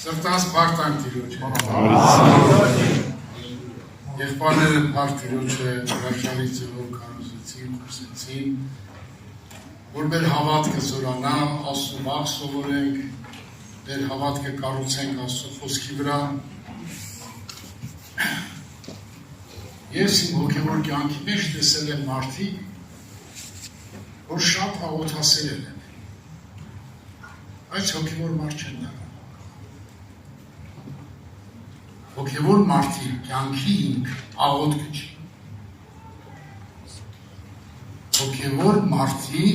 Սրտանց բարդ տիրոջ եղբայրները բարդ տիրոջը հրաշալի ձևով քարոզեցին, խոսեցին, որ մեր հավատքը զորանա, Աստծո վաղ սովորենք, մեր հավատքը կառուցենք Աստծո խոսքի վրա։ Ես իմ հոգևոր կյանքի մեջ տեսել եմ մարդիկ, որ շատ աղոթասեր են, բայց հոգևոր մարդ չեն դառնում։ Հոգևոր մարդի կյանքի ինք աղոթքը չի։ Հոգևոր մարդի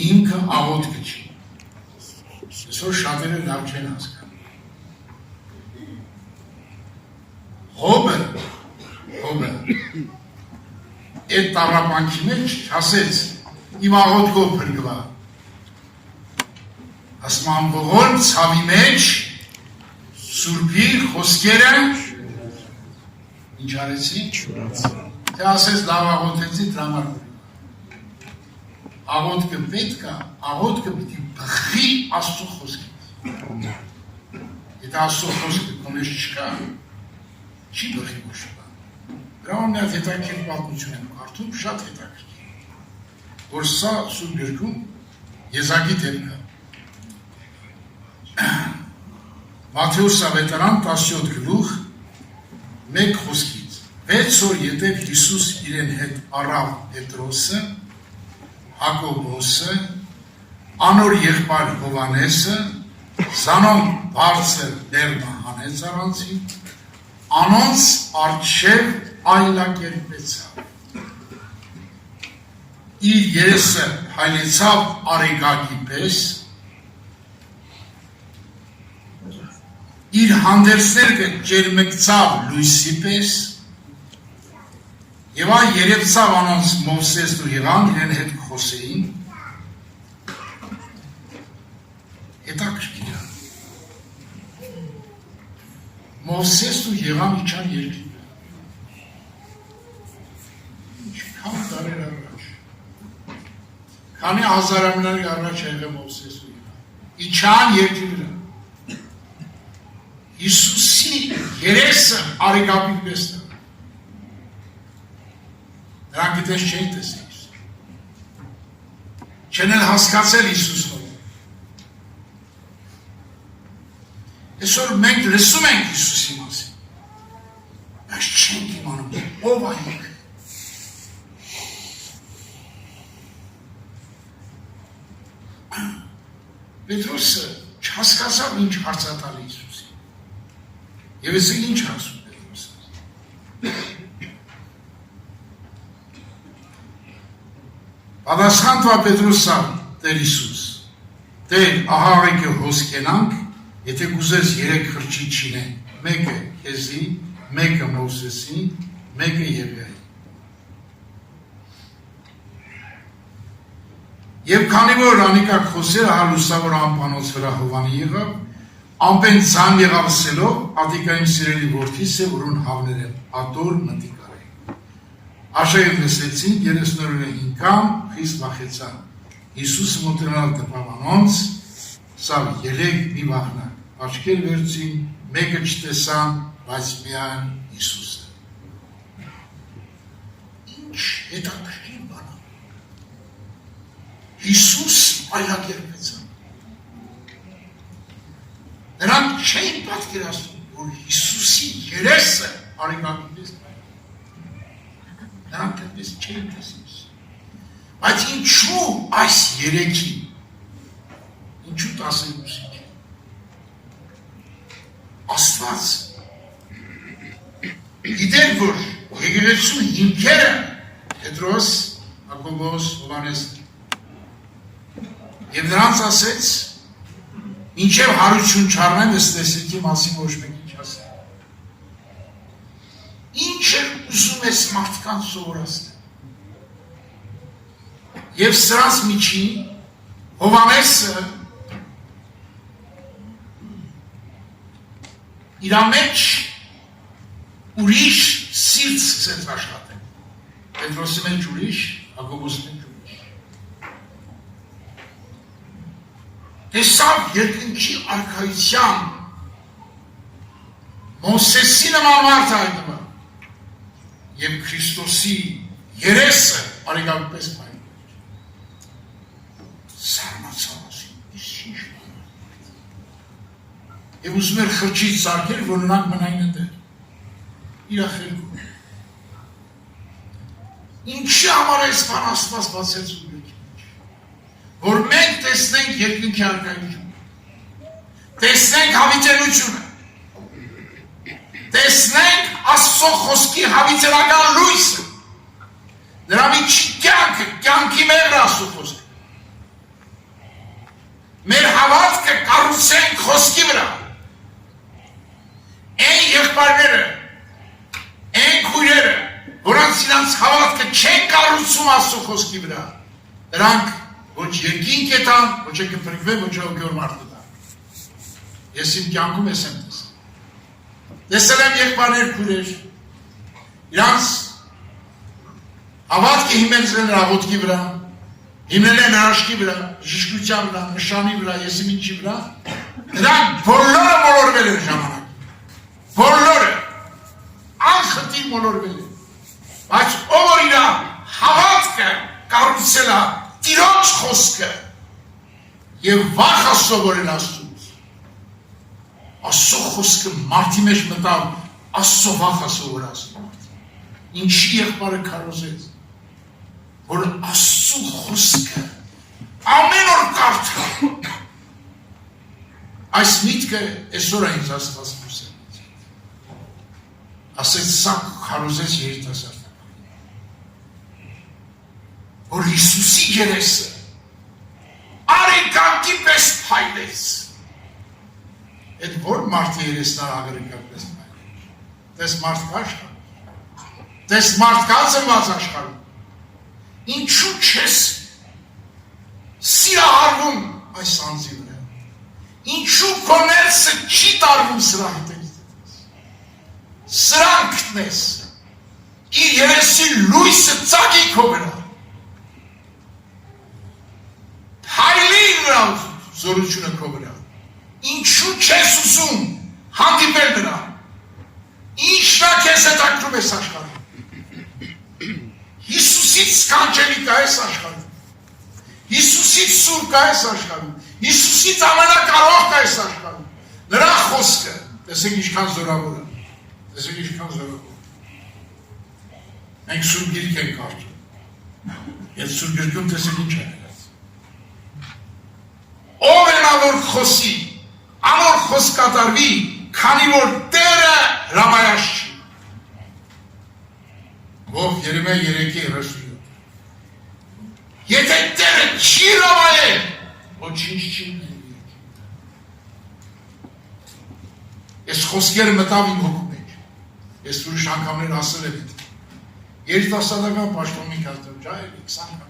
ինքը աղոթքը չի։ Այսօր շատերը լավ չեն հասկանում։ Հոբը այդ տառապանքի մեջ ասեց իմ աղոթքով փրկվա։ Ասում ողորմ ցավի մեջ Սուրբի խոսքերը ինչ արեցի? Թե ասես լավ աղոթեցի դրամար։ Աղոթքը պետք է, աղոթքը պիտի բխի Աստծո խոսքից։ Եթե Աստծո խոսքը կոնես չկա, չի բխի ոչ բան։ Դրա համար մի հետաքրքիր պատմություն եմ կարդում, շատ հետաքրքիր, որ սա Սուրբ գրքում եզակի դեպք է։ Մատթեոս ավետարան 17 գլուխ 1 խոսքից 6 օր ետև Հիսուս իրեն հետ առավ Պետրոսը, Հակոբոսը, անոր եղբայր Հովհաննեսը, Զանոն բարձր Բերնը հանեց առանցին, անոնց առջև այլակերպեցավ։ Իր երեսը հայլեցավ արեգակի պես, իր հանդերձները ջերմեկցավ լույսի պես, եւ այն երևցավ անոնց Մովսեսն ու Եղան իրեն հետ խոսեին, հետաքրքիր է։ Մովսեսն ու Եղան իջան երկրի վրա։ Ինչքան տարեր առաջ, քանի հազարամյակ առաջ եղել Մովսես ու Եղան, իջան երկրի վրա։ Հիսուսի երեսը արեգակի պես է։ Նրանք գիտես չէին տեսել։ Չեն էլ հասկացել Հիսուսով։ Այսօր մենք լսում ենք Հիսուսի մասին, բայց չենք իմանում ով է ինքը։ Պետրոսը չհասկացավ ինչ հարցատալ Հիսուսին։ Եվ ես ինչ ասում Պետրոսը։ Պատասխան տվա Պետրոսը Տեր Հիսուս, Տեր ահա աղեկը հոսքենանք, եթե կուզես 3 խրճի չինեն, մեկը քեզի, մեկը Մովսեսի, մեկը Եվայի։ Եվ քանի որ անիկա խոսերը հալուսավոր անպանոց վրա Հովանի եղավ, ամպեն ծան եղավ սելով, ատիկային սիրելի որդիս է, որուն հավներ եմ, ատոր մտիկար է։ Աշեղև լսեցին, 30 օրը ինքան, խիստ վախեցան։ Հիսուսը մոտնալ տպավ անոնց, սավ ելեք մի վախնակ, աչքեր վերցին, մեկը չտեսան, բայց միայն Հիսուսը։ Ինչ հետաքրքիր բան է։ Հիսուս այլակերպեցան։ Նրանք չէին պատկերացնում, որ Հիսուսի երեսը արեգակի պես է։ Նրանք այդպես չէին տեսնում։ Բայց ինչու այս երեքի, ինչու 12-ի։ Աստված գիտեր, որ եկեղեցու հիմքերը Պետրոս, Հակոբոս, Հովհաննեսն եւ նրանց ասեց մինչև հարություն չառնեմ, ես տեսիքի մասին ոչ մեկի չասեմ։ Ինչ է ուզում ես մարդկանց սովորացնել։ Եվ սրանց միջին Հովհաննեսը իր մեջ ուրիշ սիրտ սկսեց աշխատել։ Պետրոսի մեջ ուրիշ, Հակոբոսի մեջ ուրիշ։ տեսավ երկնքի արքայության Մովսեսի նման մարդ հայտնվում եւ Քրիստոսի երեսը արիգապես մայր սարմացած ինչ եւ ուզում էր խրճից սարքել որ նրանք մնային այնտեղ իր խելքում ինչի համար այս բան Աստված բացեց ուղիղ որ մենք տեսնենք երկնքի արքայությունը տեսնենք հավիտենությունը տեսնենք Աստծո խոսքի հավիտենական լույսը նրա միջի կյանքի մեր Աստծո խոսքը մեր հավատքը կառուցենք խոսքի վրա այն եղբայրները այն քույրերը որոնց իրանց հավատքը չեն կառուցում Աստծո խոսքի վրա նրանք ոչ երկինք կտան ոչ կփրկվեն ոչ հոգևոր մարդ կտան ես իմ կյանքում եմ տեսել եմ եղբայրներ քույրեր իրանց հավատքը հիմնել են աղոթքի վրա հիմնել են հրաշքի վրա ժշգության վրա նշանի վրա ես իմ ինչի վրա նրանք բոլորը մոլորվել են ժամանակ բոլորը անխտիր մոլորվել են բայց ով որ իր հավատքը կառուցել է Տիրոջ խոսքը եւ վախ սովորել Աստծուց Աստծո խոսքը մարդի մեջ մտավ Աստծո վախը սովորած ինչի եղբայրը քարոզեց որ Աստծո խոսքը ամեն օր կարդա այս միտքը այսօր ինձ Աստված փոխել ասեց սա քարոզեց երիտասարդ որ Հիսուսի երեսը արեգանքի պես փայլեց այդ որ մարդի երեսն արեգանքի պես փայլեց տես մարդ կա աշխարհում տես մարդ կա ծնված աշխարհում ինչու չես սիրահարվում այս անձի վրա ինչու քո ներսը չի տարվում սրա հետևից սրան գտնես իր երեսի լույսը ծագի քո վրա Հայլին վրա զորությունը քո վրա ինչու չես ուզում հանդիպել նրան ինչն է քեզ հետաքրում այս աշխարհում Հիսուսից սքանչելի կա այս աշխարհում Հիսուսից սուր կա այս աշխարհում Հիսուսից ամենակարող կա այս աշխարհում նրա խոսքը տեսեք ինչքան զորավոր է տեսեք ինչքան զորավոր մենք սուր գիրք ենք կարդում այդ սուր գիրքում տեսեք ինչ է ով է նա որ խոսի, անոր խոսք կատարվի, քանի որ Տերը հրամայած չի։ Ով Երեմիա 3:37 Եթե Տերը չի հրամայել, ոչինչ չի լինի։ Այս խոսքերը մտավ իմ հոգու մեջ։ Ես ուրիշ անգամներ ասել եմ։ Երիտասարդական պաշտոնի կազմում ջայր 20 անգամ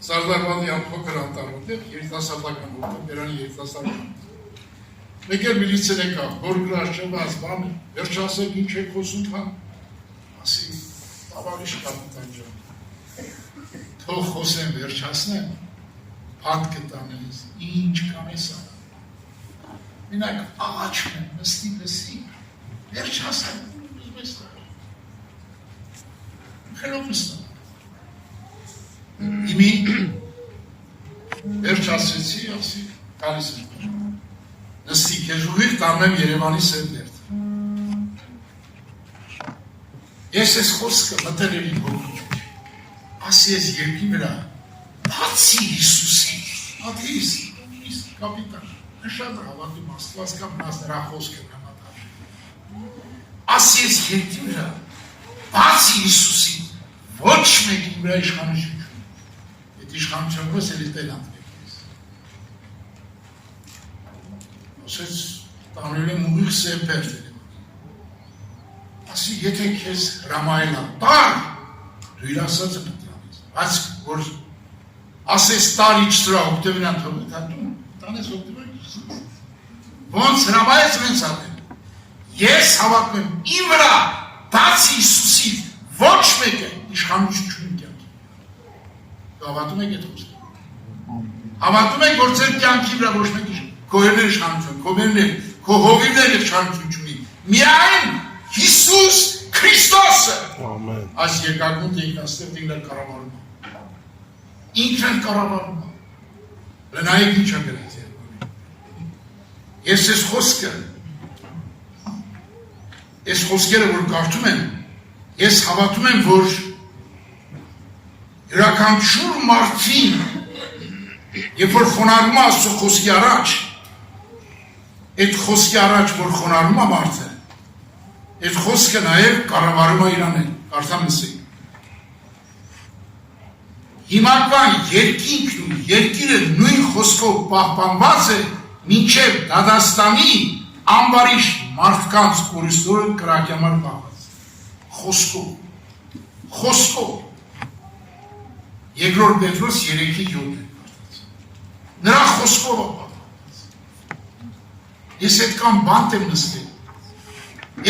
Սարդարվանի ամփոքր անտառոտ երիտասարդական ոտը դերանի երիտասարդական մեկ էլ միլիցիան եկավ որ գրաշված բան վերջ ասեք ինչ եք խոսում քան ասի բավարիշ կապիտան ջան թող խոսեմ վերջ հասնեմ հատ կտանելիս ինչ կանես մենակ աղաչում եմ նստի վերջ հասնեմ ուզում խելոք նստեմ Իմի վերջ ասեցի, ասի, կալիս եմ նստի կեզ ուղիղ տարնեմ Երևանի սենտերդ ես ես խոսքը մտել էր իմ հոգու ասի ես երկի վրա բացի Հիսուսի ատիս կապիտան շատ հավատում Աստված կամ նրա խոսքը ասի ես երկի վրա բացի Հիսուսի ոչ մեկի վրա իշխանություն իշխանության պես էլի տելանդ մեկես ասեց տանել եմ ուղիղ սեպեր ասի եթե քեզ հրամայել է տար դու իր ասածը պետք է անես բայց որ ասես տար ինչ սրա օգտևրան թողել դու տանես օգտևրան ոնց հրամայեց ինձ անել ես հավատում եմ իմ վրա բացի Հիսուսի ոչ մեկը իշխանություն չունի Հավատում եք այդ խոսքը։ Հավատում եք, որ ձեր կյանքի վրա ոչ մեկի քո երները իշխանություն, քո մերներ, քո հովիվները իշխանություն չունի։ Միայն Հիսուս Քրիստոսը։ Ամեն։ Այս երկակունքը ինքնաստեղ ինքն կառավարում է։ Ինքն կառավարում է։ Լնայեք ինչ է գրած երկակուն։ Ես խոսքերը որ կարդում եմ, ես հավատում եմ, որ յուրաքանչյուր մարդին, երբ որ խոնարհում է Աստծո խոսքի առաջ, այդ խոսքի առաջ, որ խոնարհում է մարդը, այդ խոսքը նաև կառավարում է իրան է, կարդամ ասեք։ Հիմակվան երկինքն ու երկիրը նույն խոսքով պահպանված է, մինչև Դադաստանի ամբարիշ մարդկանց կորիստորը կրակյամար պահված։ Խոսքով։ Երկրորդ Պետրոս 3:7 է կարդաց։ Նրա խոսքով է պահված։ Ես այդքան բանտ եմ նստել։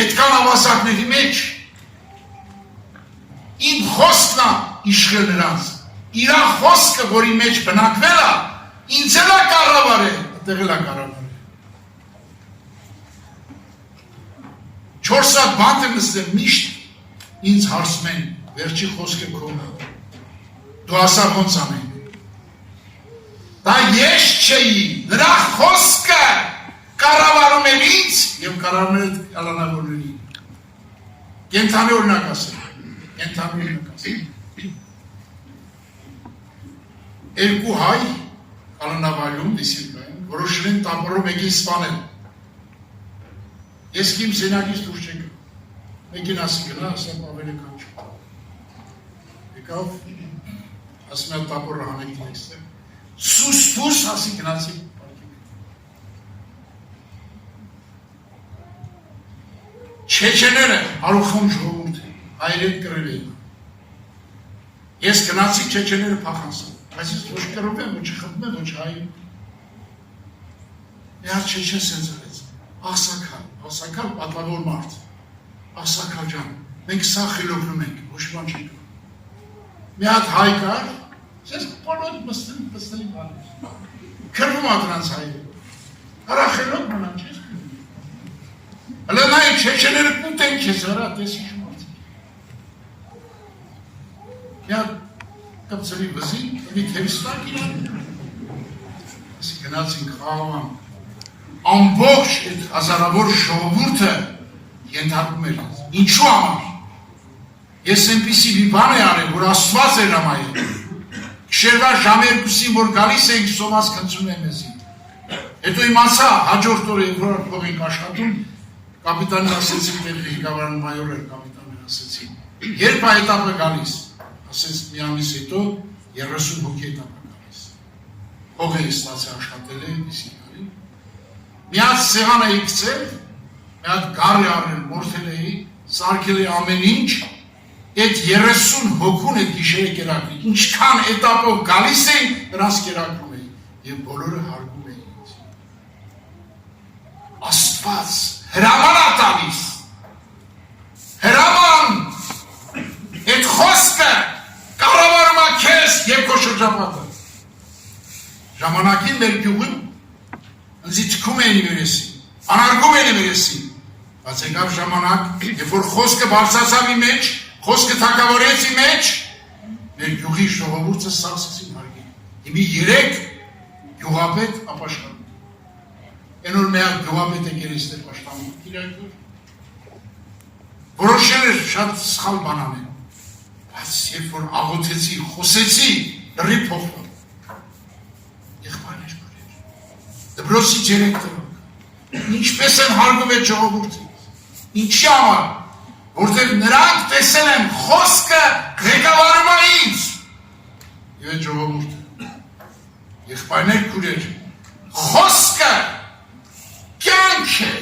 Այդքան ավազակների մեջ իմ խոսքն է իշխել նրանց։ Իրա խոսքը, որի մեջ բնակվել է, ինձ էլ է կառավարել, այդտեղ էլ է կառավարել։ 4 հատ բանտ եմ նստել, միշտ ինձ հարցում են, վերջի խոսքը քոնն է։ Դու ասա ոնց անենք։ Դա ես չէի, նրա խոսքը կառավարում էր ինձ եւ կառավարում էր կալանավորների։ Կենթանի օրինակ ասեմ։ Երկու հայ կալանավայրում դիսիպլին որոշել են տապորով մեկին սպանել։ Ես իմ սենյակից դուրս չեկա։ Մեկին ասի գնա, ասեմ ավելի քան չէ։ Եկավ, ասում եմ տապորը հանեք դիստը։ Սուս ասի գնացի պարկի։ Չեչեները արուխում ժողովուրդ են, հայրեն կրել էին։ Ես գնացի չեչեները փախանցան։ Բայց ես ոչ կրում եմ, ոչ խմբում եմ, ոչ հայում։ Մի հատ չեչեն սենց արեց, ասակալ պատվավոր մարդ, ասակալ ջան, մենք սա խելոքնում ենք, ոչ բան չի կրում։ Մի հատ հայ կար, ես բոլոտ մստելի բաներ, կրվում ադրանց հայը, արա խելոք մնան չես կրում։ Հլը նայ չեչեները կուտ են չես արա, տեսի շմարդ։ Մի հատ կպցրի վզի, մի թերստակ իրան, ասի գնացինք խաղավան, ամբողջ այդ հազարավոր ժողովուրդը ենթարկում էր, ինչու համար, ես այնպիսի մի բան է արել, որ Աստված էր համայել, քշերվա ժամը 2-ին, որ գալիս էինք սոմաց քնցում եմ եզի, հետո իմացա, հաջորդ օրը որ փող ենք աշխատում, կապիտանին ասեցին, դեր ղեկավարան մայոր էր կապիտանին ասեցին, երբ այդ ապը գալիս, ասեց մի ամիս հետո 30 հոգի հետապը գալիս։ Հող էի ստացի աշխատել է, իսի գալի։ Մի հատ սեղան էի գցել, մի հատ գարի առել, մորթել էի, սարքել էի ամեն ինչ, այդ 30 հոգուն այդ գիշերը կերակրի, ինչքան հետապով գալիս էին, նրանց կերակրում էի, և բոլորը հարգում էին ինձ։ Աստված հրաման է տալիս, հրաման, այդ խոսքը կառավարում է քեզ եւ քո շրջապատը։ Ժամանակին մեր գյուղում ինձ թքում էին երեսին, անարգում էին երեսին, բայց եկավ ժամանակ, երբ որ խոսքը բարձրացավ իմ մեջ, խոսքը թագավորեց իմ մեջ, մեր գյուղի ժողովուրդը սկսեցին հարգել։ Հիմի 3 գյուղապետ ապաշխարում։ Այն օր մեկ գյուղապետ եկերեսներ պաշտպանում, իրականում։ Որոշել էր շատ սխալ բան անել։ Բայց երբ որ աղոթեցի, խոսեցի, դրի փոխվա։ Եղբայրներ կորեր։ Դպրոցի դիրեկտորը։ Ինչպես են հարգում այդ ժողովուրդը։ Ինչի համար, որտեղ նրանք տեսել են խոսքը ղեկավարում է ինձ։ Եվ այդ ժողովուրդը։ Եղբայրներ կորեր։ Խոսքը կյանք է։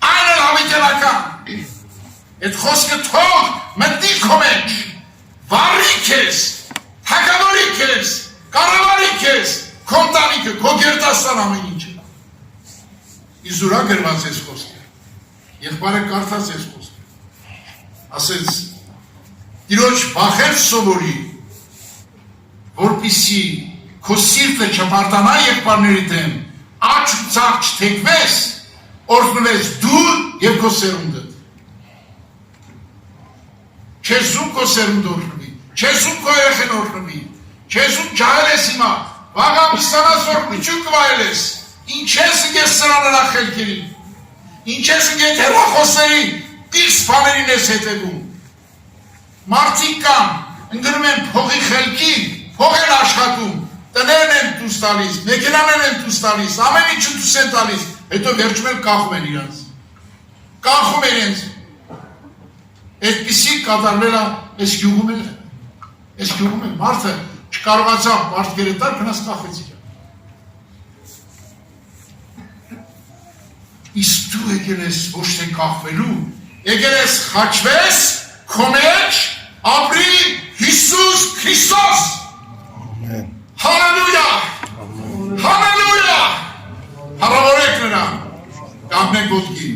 Այն էլ հավիտենական։ Այդ խոսքը թող մտնի քո մեջ։ Վարի քեզ, թագավորի քեզ, կառավարի քեզ, քո ընտանիքը, քո գերդաստան ամեն ինչը։ Իզուրա գրված ես խոսքը, եղբայրը կարդաց ես խոսքը, ասեց, Տիրոջ վախեր սովորի, որպիսի քո սիրտը չպարտանա եղբայրների դեմ, աչ ու ցախ չթեքվես, օրհնվես դու եւ քո սերունդը։ Չես ու քո սերունդը օրհնվի, չես ու քո երեխան օրհնվի, չես ու ջահել ես հիմա, վաղ ամիսանաս օրհնություն կվայելես, ինչ ես ես սրան նրա խելքերին, ինչ ես ինգետ հեռախոսներին, պիքս բաներին ես հետևում, մարդիկ կան, ընգնում են փողի խելքի, փող են աշխատում, տներն են դուս տալիս, մեքենաներ են դուս տալիս, ամեն ինչը դուս են տալիս, հետո վերջում են կախում են իրանց, կախում են իրենց, այդպիսի կատարվել է այս գյուղում էլ, մարդը չկարողացավ մարդկերը տար, կնաս կախվեցի։ Իսկ դու եկել ես ոչ թե կախվելու, եկել ես խաչվես, քո մեջ ապրի Հիսուս Քրիստոս։ Հալելույա։ Հալելույա։ Հարավորեք նրան, կանգնեք ոտքի։